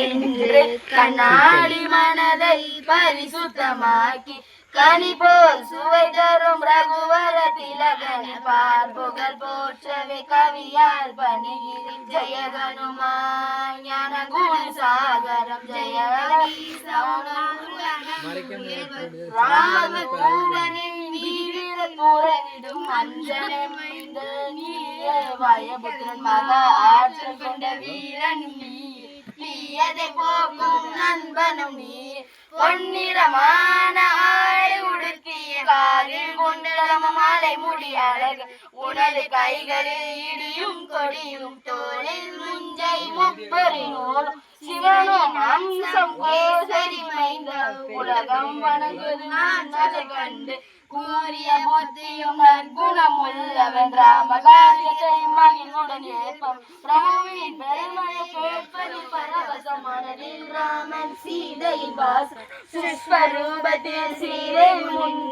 என்று கண்ணாடி மனதை பரிசுத்தமாக்கி கனி போல் சுவை தரும் ரகுவர திலகனை பார்ப்புகள் போற்றவே கவியால் பணிகிரி ஜெய கனுமாய் ஞான குண சாகரம் ஜெய ராமதூதனின் வீர தூரனிடும் அஞ்சனை மைந்த நீய வயபுத்திரன் மக ஆற்றல் கொண்ட வீரன் நீ தீயதை போக்கும் நண்பனும் நீ பொன்னிறமான ஆடை உடுத்திய காலில் கொண்டளம மாலை முடி அழகு உனது கைகளில் இடியும் கொடியும் தோளில் முஞ்சை முப்பரினோடும் சிவனும் அம்சம் கேசரி மைந்த உலகம் வணங்குது நான் அதை கண்டு கூறிய புத்தியும் நற்குணமுள்ளவன் ராமகாரியத்தை மகிழ்வுடன் ஏற்பம் பிரபுவின் பெருமையை கேட்பதில் பரவசமானதில் ராமன் சீதையின் வாசம் சுஸ்வரூபத்தில் சீதை முன்